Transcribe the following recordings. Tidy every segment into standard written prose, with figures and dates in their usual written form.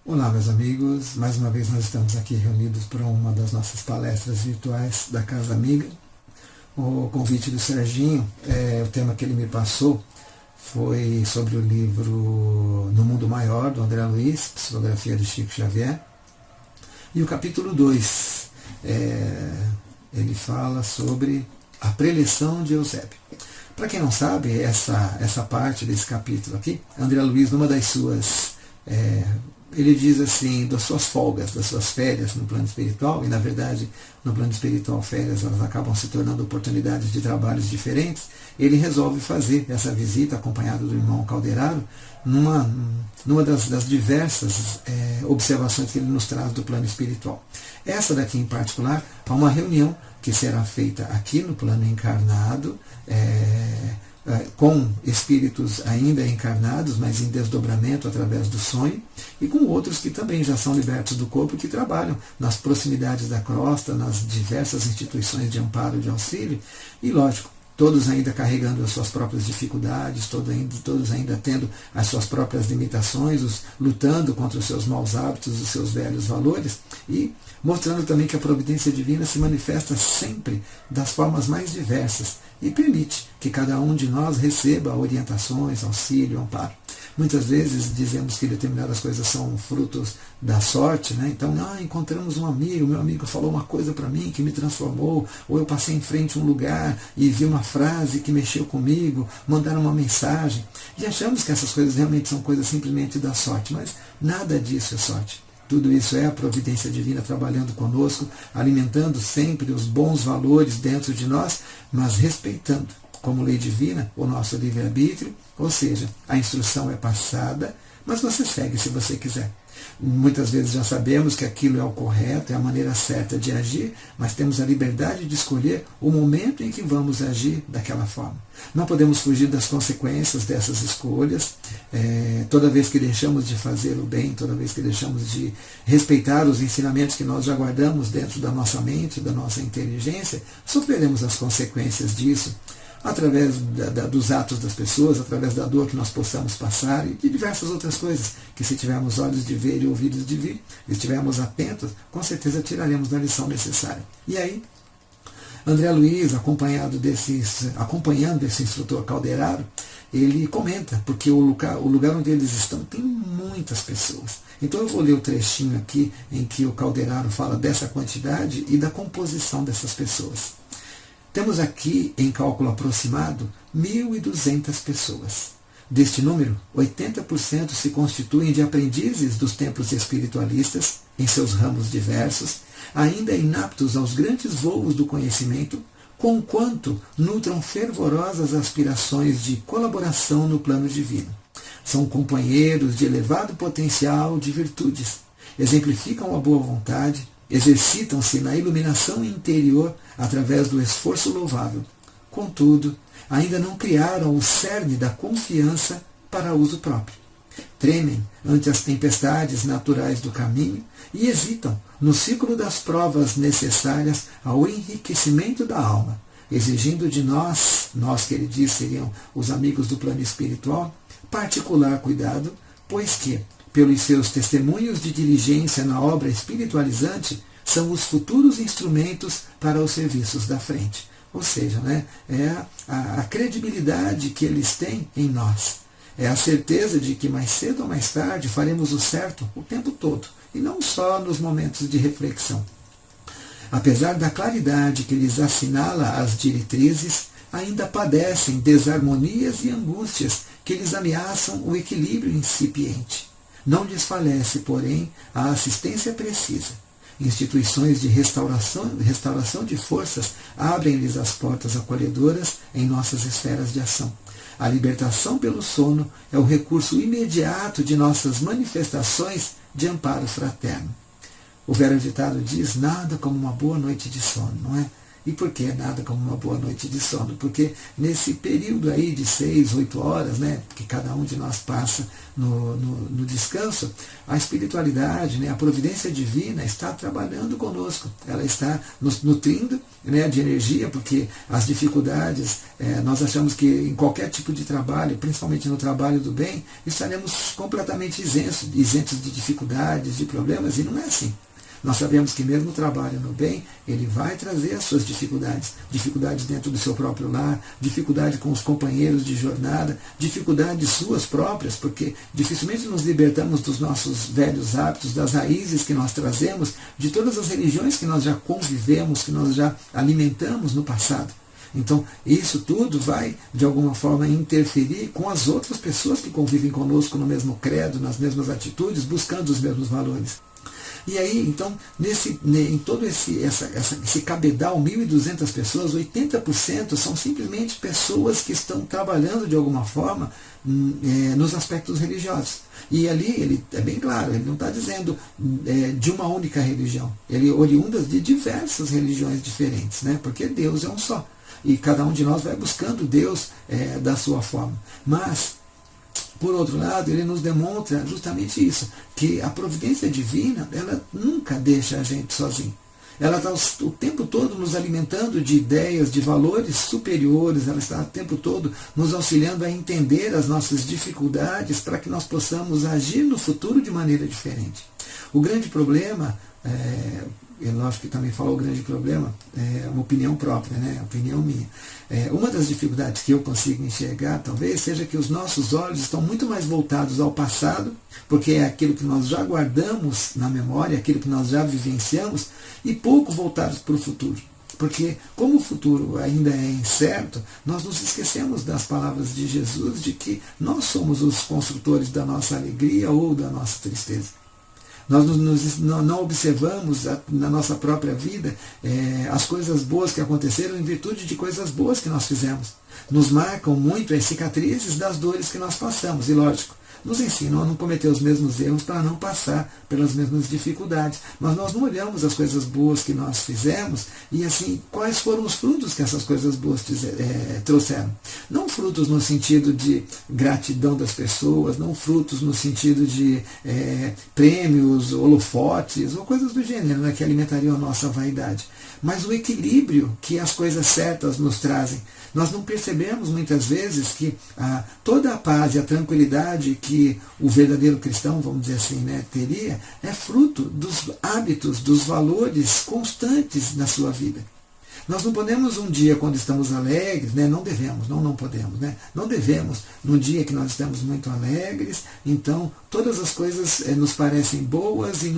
Olá, meus amigos, mais uma vez nós estamos aqui reunidos para uma das nossas palestras virtuais da Casa Amiga. O convite do Serginho, o tema que ele me passou foi sobre o livro No Mundo Maior, do André Luiz, psicografia de Chico Xavier. E o capítulo 2, ele fala sobre a preleção de Eusébio. Para quem não sabe, essa parte desse capítulo aqui, André Luiz, numa das suas... ele diz assim, das suas folgas, das suas férias no plano espiritual, e na verdade no plano espiritual férias elas acabam se tornando oportunidades de trabalhos diferentes, ele resolve fazer essa visita acompanhado do irmão Calderaro numa das diversas observações que ele nos traz do plano espiritual. Essa daqui em particular, há uma reunião que será feita aqui no plano encarnado, com espíritos ainda encarnados, mas em desdobramento através do sonho, e com outros que também já são libertos do corpo e que trabalham nas proximidades da crosta, nas diversas instituições de amparo e de auxílio, e lógico, todos ainda carregando as suas próprias dificuldades, todos ainda tendo as suas próprias limitações, lutando contra os seus maus hábitos, os seus velhos valores, e mostrando também que a providência divina se manifesta sempre das formas mais diversas e permite que cada um de nós receba orientações, auxílio, amparo. Muitas vezes dizemos que determinadas coisas são frutos da sorte, né? Então, encontramos um amigo, meu amigo falou uma coisa para mim que me transformou, ou eu passei em frente a um lugar e vi uma frase que mexeu comigo, mandaram uma mensagem, e achamos que essas coisas realmente são coisas simplesmente da sorte, mas nada disso é sorte. Tudo isso é a providência divina trabalhando conosco, alimentando sempre os bons valores dentro de nós, mas respeitando, como lei divina, o nosso livre-arbítrio, ou seja, a instrução é passada, mas você segue se você quiser. Muitas vezes já sabemos que aquilo é o correto, é a maneira certa de agir, mas temos a liberdade de escolher o momento em que vamos agir daquela forma. Não podemos fugir das consequências dessas escolhas. Toda vez que deixamos de fazer o bem, toda vez que deixamos de respeitar os ensinamentos que nós já guardamos dentro da nossa mente, da nossa inteligência, sofreremos as consequências disso, através dos atos das pessoas, através da dor que nós possamos passar e de diversas outras coisas, que se tivermos olhos de ver e ouvidos de vir, e estivermos atentos, com certeza tiraremos da lição necessária. E aí, André Luiz, acompanhando esse instrutor Calderaro, ele comenta, porque o lugar onde eles estão tem muitas pessoas. Então eu vou ler o trechinho aqui em que o Calderaro fala dessa quantidade e da composição dessas pessoas. Temos aqui, em cálculo aproximado, 1.200 pessoas. Deste número, 80% se constituem de aprendizes dos templos espiritualistas, em seus ramos diversos, ainda inaptos aos grandes voos do conhecimento, conquanto nutram fervorosas aspirações de colaboração no plano divino. São companheiros de elevado potencial de virtudes, exemplificam a boa vontade, exercitam-se na iluminação interior através do esforço louvável. Contudo, ainda não criaram o cerne da confiança para uso próprio. Tremem ante as tempestades naturais do caminho e hesitam no ciclo das provas necessárias ao enriquecimento da alma, exigindo de nós que ele diz seriam os amigos do plano espiritual, particular cuidado, pois que, pelos seus testemunhos de diligência na obra espiritualizante, são os futuros instrumentos para os serviços da frente. Ou seja, é a credibilidade que eles têm em nós. É a certeza de que mais cedo ou mais tarde faremos o certo o tempo todo, e não só nos momentos de reflexão. Apesar da claridade que lhes assinala as diretrizes, ainda padecem desarmonias e angústias que lhes ameaçam o equilíbrio incipiente. Não desfalece, porém, a assistência precisa. Instituições de restauração de forças abrem-lhes as portas acolhedoras em nossas esferas de ação. A libertação pelo sono é o recurso imediato de nossas manifestações de amparo fraterno. O velho ditado diz, nada como uma boa noite de sono, não é? E por que nada como uma boa noite de sono? Porque nesse período aí de 6, 8 horas, né, que cada um de nós passa no descanso, a espiritualidade, né, a providência divina está trabalhando conosco. Ela está nos nutrindo, né, de energia, porque as dificuldades, nós achamos que em qualquer tipo de trabalho, principalmente no trabalho do bem, estaremos completamente isentos de dificuldades, de problemas, e não é assim. Nós sabemos que mesmo o trabalho no bem, ele vai trazer as suas dificuldades. Dificuldades dentro do seu próprio lar, dificuldade com os companheiros de jornada, dificuldades suas próprias, porque dificilmente nos libertamos dos nossos velhos hábitos, das raízes que nós trazemos, de todas as religiões que nós já convivemos, que nós já alimentamos no passado. Então, isso tudo vai, de alguma forma, interferir com as outras pessoas que convivem conosco no mesmo credo, nas mesmas atitudes, buscando os mesmos valores. E aí, então, em todo esse cabedal, 1.200 pessoas, 80% são simplesmente pessoas que estão trabalhando de alguma forma nos aspectos religiosos. E ali, ele é bem claro, ele não está dizendo de uma única religião. Ele é oriundas de diversas religiões diferentes, né? Porque Deus é um só. E cada um de nós vai buscando Deus da sua forma. Mas, por outro lado, ele nos demonstra justamente isso, que a providência divina, ela nunca deixa a gente sozinho. Ela está o tempo todo nos alimentando de ideias, de valores superiores, ela está o tempo todo nos auxiliando a entender as nossas dificuldades para que nós possamos agir no futuro de maneira diferente. O grande problema, lógico que também falou o grande problema, é uma opinião própria, né? Opinião minha. Uma das dificuldades que eu consigo enxergar, talvez, seja que os nossos olhos estão muito mais voltados ao passado, porque é aquilo que nós já guardamos na memória, aquilo que nós já vivenciamos, e pouco voltados para o futuro. Porque, como o futuro ainda é incerto, nós nos esquecemos das palavras de Jesus, de que nós somos os construtores da nossa alegria ou da nossa tristeza. Nós não observamos na nossa própria vida as coisas boas que aconteceram em virtude de coisas boas que nós fizemos. Nos marcam muito as cicatrizes das dores que nós passamos. E lógico, nos ensinam a não cometer os mesmos erros para não passar pelas mesmas dificuldades. Mas nós não olhamos as coisas boas que nós fizemos e assim, quais foram os frutos que essas coisas boas trouxeram. Não frutos no sentido de gratidão das pessoas, não frutos no sentido de prêmios, holofotes ou coisas do gênero, né, que alimentariam a nossa vaidade. Mas o equilíbrio que as coisas certas nos trazem. Nós não percebemos muitas vezes que toda a paz e a tranquilidade que o verdadeiro cristão, vamos dizer assim, né, teria, é fruto dos hábitos, dos valores constantes na sua vida. Nós não podemos um dia, quando estamos alegres, né, não devemos, não podemos, né, não devemos, num dia que nós estamos muito alegres, então todas as coisas nos parecem boas e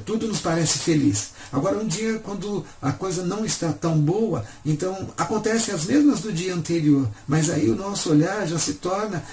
tudo nos parece feliz. Agora, um dia, quando a coisa não está tão boa, então acontecem as mesmas do dia anterior, mas aí o nosso olhar já se torna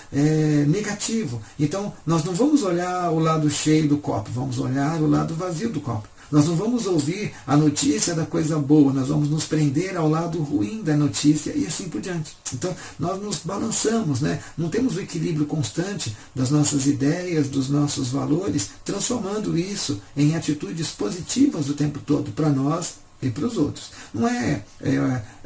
negativo. Então, nós não vamos olhar o lado cheio do copo, vamos olhar o lado vazio do copo. Nós não vamos ouvir a notícia da coisa boa, nós vamos nos prender ao lado ruim da notícia e assim por diante. Então, nós nos balançamos, né? Não temos o equilíbrio constante das nossas ideias, dos nossos valores, transformando isso em atitudes positivas o tempo todo para nós e para os outros. Não é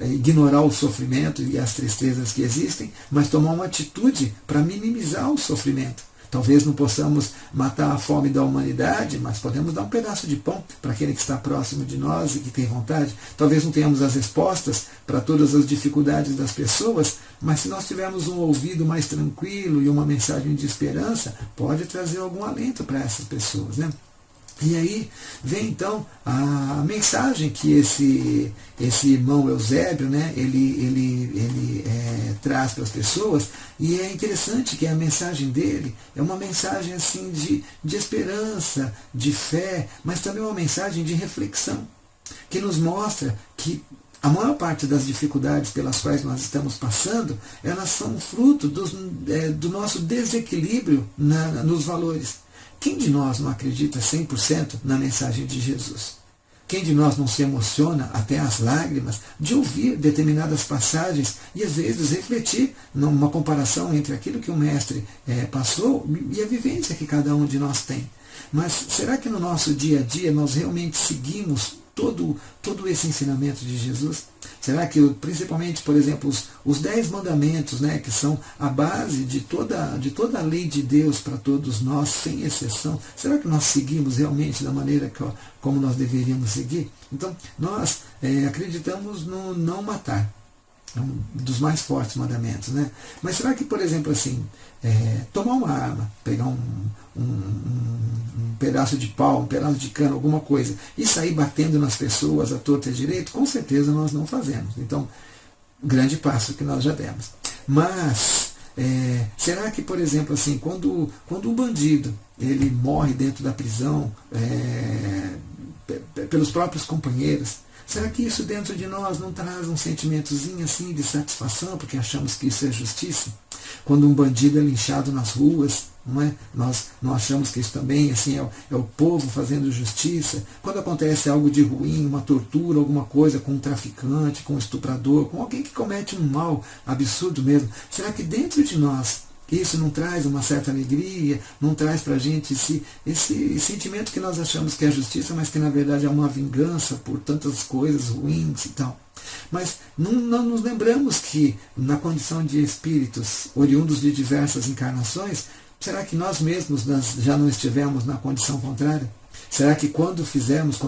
ignorar o sofrimento e as tristezas que existem, mas tomar uma atitude para minimizar o sofrimento. Talvez não possamos matar a fome da humanidade, mas podemos dar um pedaço de pão para aquele que está próximo de nós e que tem vontade. Talvez não tenhamos as respostas para todas as dificuldades das pessoas, mas se nós tivermos um ouvido mais tranquilo e uma mensagem de esperança, pode trazer algum alento para essas pessoas, né? E aí vem então a mensagem que esse irmão Eusébio, né, ele traz para as pessoas, e é interessante que a mensagem dele é uma mensagem assim de esperança, de fé, mas também uma mensagem de reflexão, que nos mostra que a maior parte das dificuldades pelas quais nós estamos passando, elas são fruto do nosso desequilíbrio nos valores. Quem de nós não acredita 100% na mensagem de Jesus? Quem de nós não se emociona até as lágrimas de ouvir determinadas passagens e às vezes refletir numa comparação entre aquilo que o mestre passou e a vivência que cada um de nós tem? Mas será que no nosso dia a dia nós realmente seguimos todo esse ensinamento de Jesus? Será que, principalmente, por exemplo, os 10 mandamentos, né, que são a base de toda a lei de Deus para todos nós, sem exceção, será que nós seguimos realmente da maneira como nós deveríamos seguir? Então, nós acreditamos no não matar. É um dos mais fortes mandamentos, né? Mas será que, por exemplo, assim, tomar uma arma, pegar um pedaço de pau, um pedaço de cana, alguma coisa, e sair batendo nas pessoas à torta e à direita, com certeza nós não fazemos. Então, grande passo que nós já demos. Mas, será que, por exemplo, assim, quando um bandido ele morre dentro da prisão pelos próprios companheiros, será que isso dentro de nós não traz um sentimentozinho assim de satisfação, porque achamos que isso é justiça? Quando um bandido é linchado nas ruas, não é? Nós achamos que isso também assim, é o povo fazendo justiça. Quando acontece algo de ruim, uma tortura, alguma coisa com um traficante, com um estuprador, com alguém que comete um mal absurdo mesmo, será que dentro de nós isso não traz uma certa alegria, não traz para a gente esse sentimento que nós achamos que é justiça, mas que na verdade é uma vingança por tantas coisas ruins e tal? Mas não nos lembramos que na condição de espíritos oriundos de diversas encarnações, será que nós mesmos já não estivemos na condição contrária? Será que quando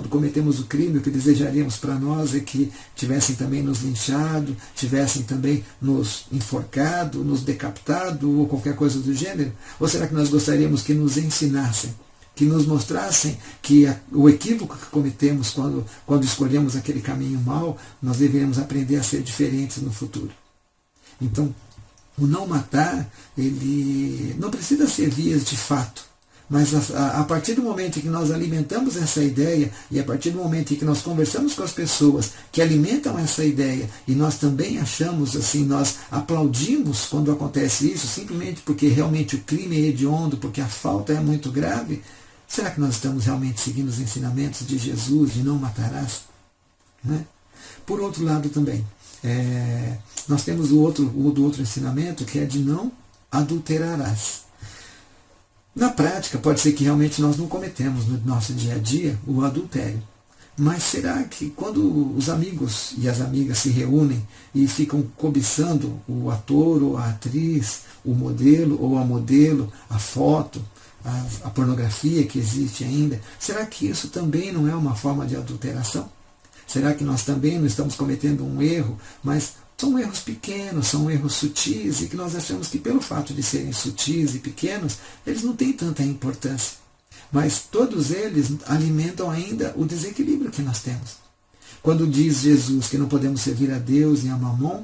cometemos o crime, o que desejaríamos para nós é que tivessem também nos linchado, tivessem também nos enforcado, nos decapitado ou qualquer coisa do gênero? Ou será que nós gostaríamos que nos ensinassem, que nos mostrassem que o equívoco que cometemos quando escolhemos aquele caminho mau, nós deveríamos aprender a ser diferentes no futuro? Então, o não matar, ele não precisa ser vias de fato. Mas a partir do momento em que nós alimentamos essa ideia, e a partir do momento em que nós conversamos com as pessoas que alimentam essa ideia, e nós também achamos assim, nós aplaudimos quando acontece isso, simplesmente porque realmente o crime é hediondo, porque a falta é muito grave, será que nós estamos realmente seguindo os ensinamentos de Jesus, de não matarás? Né? Por outro lado também, nós temos o outro ensinamento, que é de não adulterarás. Na prática, pode ser que realmente nós não cometemos no nosso dia a dia o adultério. Mas será que quando os amigos e as amigas se reúnem e ficam cobiçando o ator ou a atriz, o modelo ou a modelo, a foto, a pornografia que existe ainda, será que isso também não é uma forma de adulteração? Será que nós também não estamos cometendo um erro, mas são erros pequenos, são erros sutis, e que nós achamos que pelo fato de serem sutis e pequenos, eles não têm tanta importância. Mas todos eles alimentam ainda o desequilíbrio que nós temos. Quando diz Jesus que não podemos servir a Deus e a Mamon,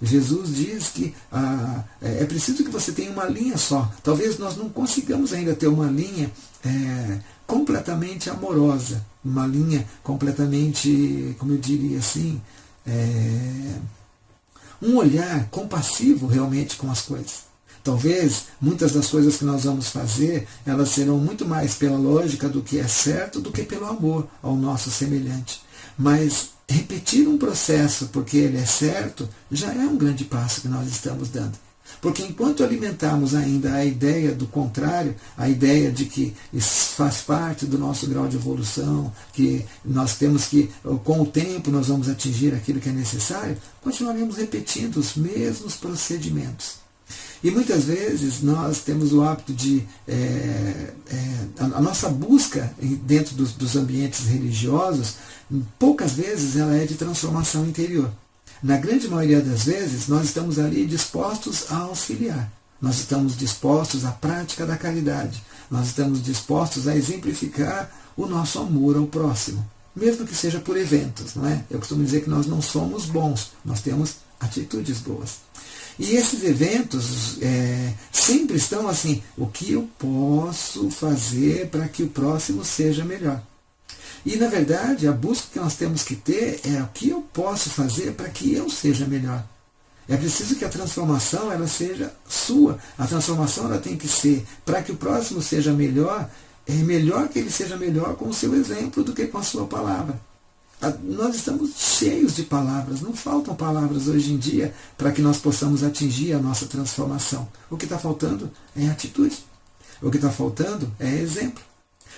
Jesus diz que é preciso que você tenha uma linha só. Talvez nós não consigamos ainda ter uma linha completamente amorosa, uma linha completamente, como eu diria assim, um olhar compassivo realmente com as coisas. Talvez muitas das coisas que nós vamos fazer, elas serão muito mais pela lógica do que é certo do que pelo amor ao nosso semelhante. Mas repetir um processo porque ele é certo já é um grande passo que nós estamos dando. Porque enquanto alimentarmos ainda a ideia do contrário, a ideia de que isso faz parte do nosso grau de evolução, que nós temos que, com o tempo, nós vamos atingir aquilo que é necessário, continuaremos repetindo os mesmos procedimentos. E muitas vezes nós temos o hábito de... a nossa busca dentro dos ambientes religiosos, poucas vezes ela é de transformação interior. Na grande maioria das vezes, nós estamos ali dispostos a auxiliar. Nós estamos dispostos à prática da caridade. Nós estamos dispostos a exemplificar o nosso amor ao próximo. Mesmo que seja por eventos, não é? Eu costumo dizer que nós não somos bons, nós temos atitudes boas. E esses eventos sempre estão assim, o que eu posso fazer para que o próximo seja melhor? E, na verdade, a busca que nós temos que ter é o que eu posso fazer para que eu seja melhor. É preciso que a transformação ela seja sua. A transformação ela tem que ser para que o próximo seja melhor. É melhor que ele seja melhor com o seu exemplo do que com a sua palavra. Nós estamos cheios de palavras. Não faltam palavras hoje em dia para que nós possamos atingir a nossa transformação. O que está faltando é atitude. O que está faltando é exemplo.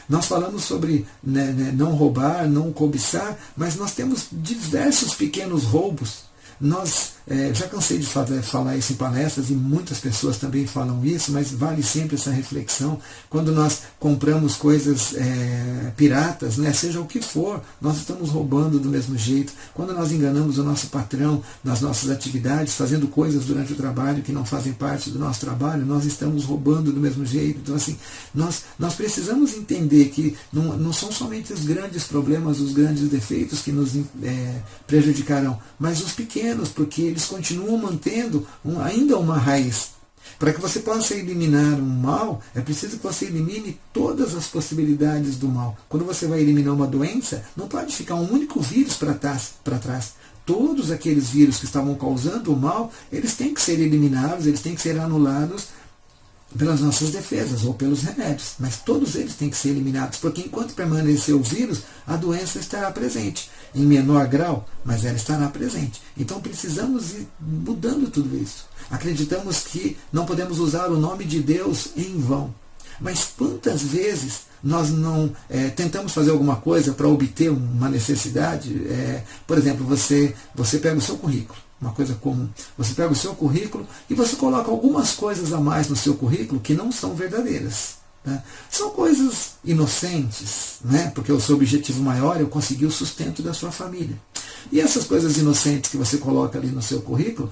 Nós falamos sobre não roubar, não cobiçar, mas nós temos diversos pequenos roubos. Já cansei de falar isso em palestras e muitas pessoas também falam isso, mas vale sempre essa reflexão. Quando nós compramos coisas piratas, seja o que for, nós estamos roubando do mesmo jeito. Quando nós enganamos o nosso patrão nas nossas atividades, fazendo coisas durante o trabalho que não fazem parte do nosso trabalho, nós estamos roubando do mesmo jeito. Então, assim, nós precisamos entender que não são somente os grandes problemas, os grandes defeitos que nos prejudicarão, mas os pequenos, porque eles continuam mantendo ainda uma raiz. Para que você possa eliminar um mal, é preciso que você elimine todas as possibilidades do mal. Quando você vai eliminar uma doença, não pode ficar um único vírus para trás. Todos aqueles vírus que estavam causando o mal, eles têm que ser eliminados, eles têm que ser anulados pelas nossas defesas ou pelos remédios, mas todos eles têm que ser eliminados, porque enquanto permanecer o vírus, a doença estará presente, em menor grau, mas ela estará presente. Então precisamos ir mudando tudo isso. Acreditamos que não podemos usar o nome de Deus em vão, mas quantas vezes nós não tentamos fazer alguma coisa para obter uma necessidade? Por exemplo, você pega o seu currículo, uma coisa comum. Você pega o seu currículo e você coloca algumas coisas a mais no seu currículo que não são verdadeiras. Né? São coisas inocentes, né? Porque o seu objetivo maior é conseguir o sustento da sua família. E essas coisas inocentes que você coloca ali no seu currículo,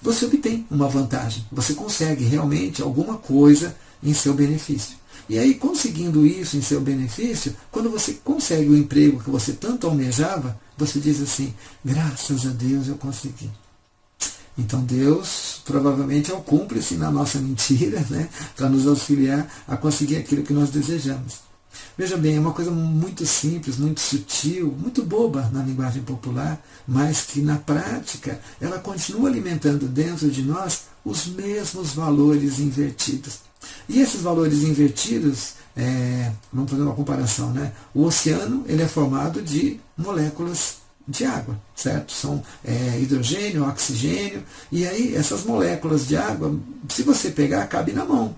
você obtém uma vantagem. Você consegue realmente alguma coisa em seu benefício. E aí, conseguindo isso em seu benefício, quando você consegue o emprego que você tanto almejava, você diz assim, graças a Deus eu consegui. Então Deus provavelmente é o cúmplice na nossa mentira, né, para nos auxiliar a conseguir aquilo que nós desejamos. Veja bem, é uma coisa muito simples, muito sutil, muito boba na linguagem popular, mas que na prática ela continua alimentando dentro de nós os mesmos valores invertidos. E esses valores invertidos, vamos fazer uma comparação, né? O oceano ele é formado de moléculas de água, certo? São hidrogênio, oxigênio, e aí essas moléculas de água, se você pegar, cabe na mão.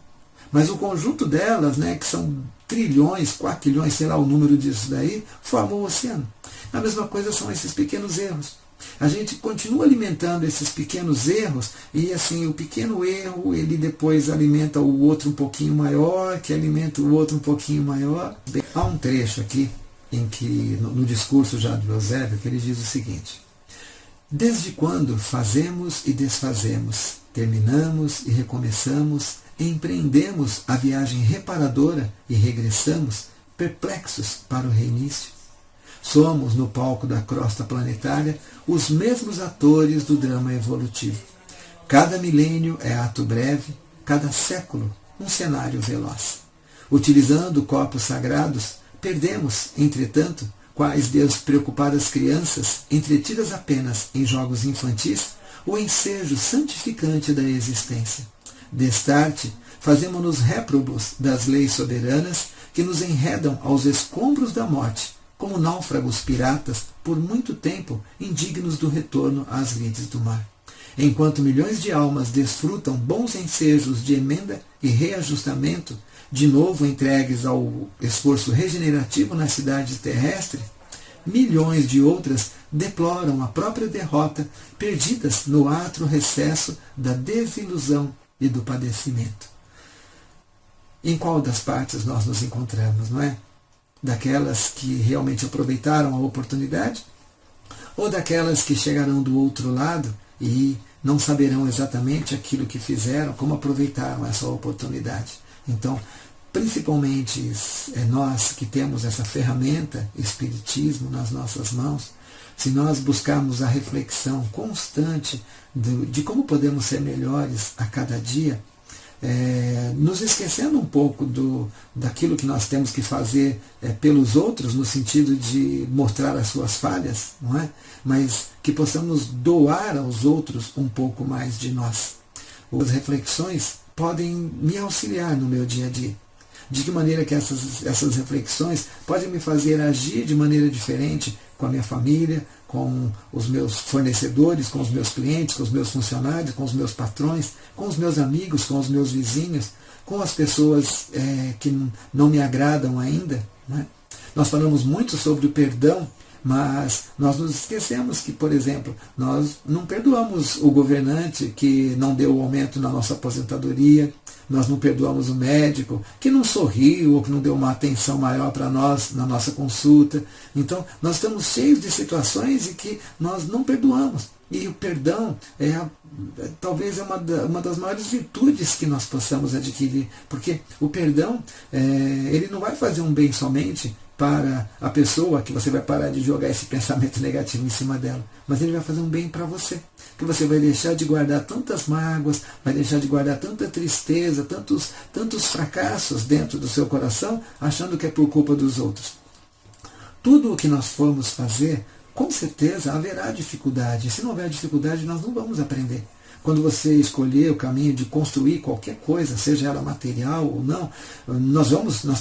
Mas o conjunto delas, né, que são trilhões, quatrilhões, sei lá o número disso daí, formam o oceano. A mesma coisa são esses pequenos erros. A gente continua alimentando esses pequenos erros e assim o pequeno erro ele depois alimenta o outro um pouquinho maior, que alimenta o outro um pouquinho maior. Bem, há um trecho aqui em que no discurso já de Eusébio que ele diz o seguinte: desde quando fazemos e desfazemos, terminamos e recomeçamos, empreendemos a viagem reparadora e regressamos, perplexos para o reinício? Somos, no palco da crosta planetária, os mesmos atores do drama evolutivo. Cada milênio é ato breve, cada século um cenário veloz. Utilizando copos sagrados, perdemos, entretanto, quais despreocupadas crianças, entretidas apenas em jogos infantis, o ensejo santificante da existência. Destarte, fazemo-nos réprobos das leis soberanas que nos enredam aos escombros da morte, como náufragos piratas, por muito tempo indignos do retorno às lides do mar. Enquanto milhões de almas desfrutam bons ensejos de emenda e reajustamento, de novo entregues ao esforço regenerativo na cidade terrestre, milhões de outras deploram a própria derrota, perdidas no atro recesso da desilusão e do padecimento. Em qual das partes nós nos encontramos, não é? Daquelas que realmente aproveitaram a oportunidade, ou daquelas que chegarão do outro lado e não saberão exatamente aquilo que fizeram, como aproveitaram essa oportunidade. Então, principalmente nós que temos essa ferramenta, Espiritismo, nas nossas mãos, se nós buscarmos a reflexão constante de como podemos ser melhores a cada dia, nos esquecendo um pouco daquilo que nós temos que fazer pelos outros, no sentido de mostrar as suas falhas, não é? Mas que possamos doar aos outros um pouco mais de nós. As reflexões podem me auxiliar no meu dia a dia. De que maneira que essas reflexões podem me fazer agir de maneira diferente com a minha família, com os meus fornecedores, com os meus clientes, com os meus funcionários, com os meus patrões, com os meus amigos, com os meus vizinhos, com as pessoas que não me agradam ainda, Não é? Nós falamos muito sobre o perdão, mas nós nos esquecemos que, por exemplo, nós não perdoamos o governante que não deu o aumento na nossa aposentadoria, nós não perdoamos o médico que não sorriu ou que não deu uma atenção maior para nós na nossa consulta. Então, nós estamos cheios de situações em que nós não perdoamos. E o perdão talvez é uma das maiores virtudes que nós possamos adquirir, porque o perdão ele não vai fazer um bem somente para a pessoa, que você vai parar de jogar esse pensamento negativo em cima dela, mas ele vai fazer um bem para você, que você vai deixar de guardar tantas mágoas, vai deixar de guardar tanta tristeza, tantos fracassos dentro do seu coração, achando que é por culpa dos outros. Tudo o que nós formos fazer, com certeza haverá dificuldade. Se não houver dificuldade, nós não vamos aprender. Quando você escolher o caminho de construir qualquer coisa, seja ela material ou não, nós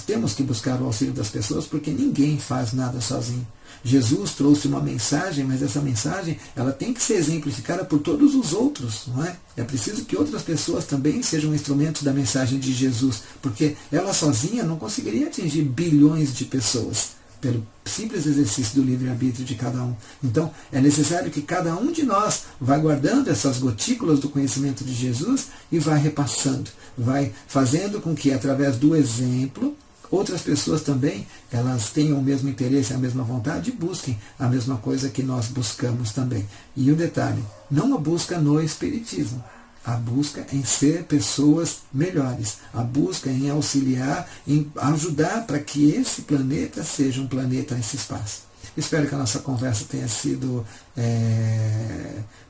temos que buscar o auxílio das pessoas, porque ninguém faz nada sozinho. Jesus trouxe uma mensagem, mas essa mensagem ela tem que ser exemplificada por todos os outros, não é? É preciso que outras pessoas também sejam instrumentos da mensagem de Jesus, porque ela sozinha não conseguiria atingir bilhões de pessoas, pelo simples exercício do livre-arbítrio de cada um. Então, é necessário que cada um de nós vá guardando essas gotículas do conhecimento de Jesus e vá repassando, vai fazendo com que, através do exemplo, outras pessoas também, elas tenham o mesmo interesse, a mesma vontade e busquem a mesma coisa que nós buscamos também. E o detalhe, não a busca no espiritismo, a busca em ser pessoas melhores, a busca em auxiliar, em ajudar para que esse planeta seja um planeta nesse espaço. Espero que a nossa conversa tenha sido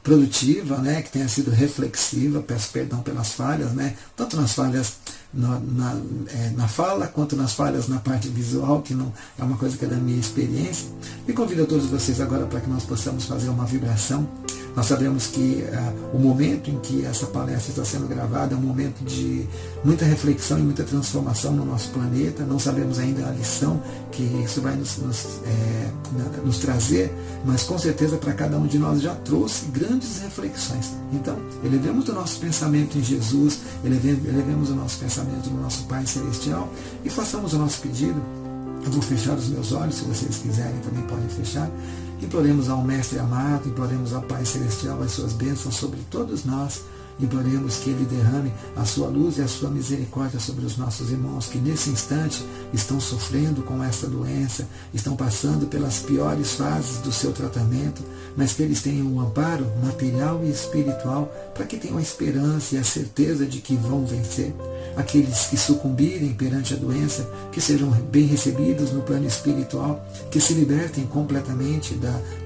produtiva, né? Que tenha sido reflexiva. Peço perdão pelas falhas, né? Tanto nas falhas na fala, quanto nas falhas na parte visual, que não é uma coisa que é da minha experiência. E convido a todos vocês agora para que nós possamos fazer uma vibração. Nós sabemos que o momento em que essa palestra está sendo gravada é um momento de muita reflexão e muita transformação no nosso planeta. Não sabemos ainda a lição que isso vai nos trazer, mas com certeza para cada um de nós já trouxe grandes reflexões. Então, elevemos o nosso pensamento em Jesus, elevemos o nosso pensamento no nosso Pai Celestial e façamos o nosso pedido. Eu vou fechar os meus olhos, se vocês quiserem também podem fechar. Imploremos ao Mestre amado, imploremos ao Pai Celestial as suas bênçãos sobre todos nós. Imploremos que Ele derrame a sua luz e a sua misericórdia sobre os nossos irmãos que nesse instante estão sofrendo com essa doença, estão passando pelas piores fases do seu tratamento, mas que eles tenham um amparo material e espiritual para que tenham a esperança e a certeza de que vão vencer. Aqueles que sucumbirem perante a doença, que sejam bem recebidos no plano espiritual, que se libertem completamente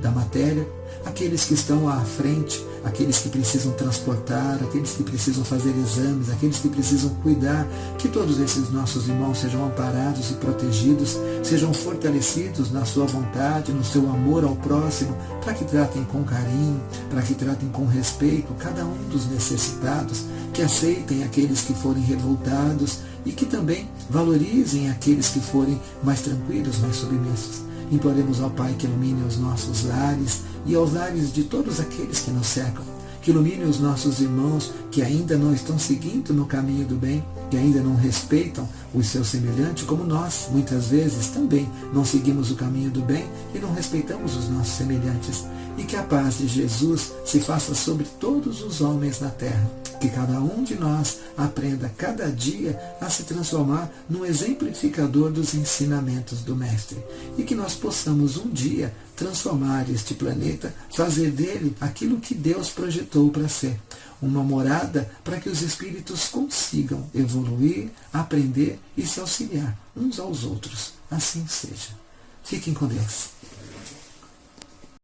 da matéria. Aqueles que estão à frente, aqueles que precisam transportar, aqueles que precisam fazer exames, aqueles que precisam cuidar, que todos esses nossos irmãos sejam amparados e protegidos, sejam fortalecidos na sua vontade, no seu amor ao próximo, para que tratem com carinho, para que tratem com respeito cada um dos necessitados, que aceitem aqueles que forem revoltados e que também valorizem aqueles que forem mais tranquilos, mais submissos. Imploremos ao Pai que ilumine os nossos lares e aos lares de todos aqueles que nos cercam, que ilumine os nossos irmãos que ainda não estão seguindo no caminho do bem, que ainda não respeitam os seus semelhantes, como nós, muitas vezes, também não seguimos o caminho do bem e não respeitamos os nossos semelhantes. E que a paz de Jesus se faça sobre todos os homens na terra. Que cada um de nós aprenda cada dia a se transformar num exemplificador dos ensinamentos do Mestre. E que nós possamos um dia transformar este planeta, fazer dele aquilo que Deus projetou para ser. Uma morada para que os espíritos consigam evoluir, aprender e se auxiliar uns aos outros. Assim seja. Fiquem com Deus.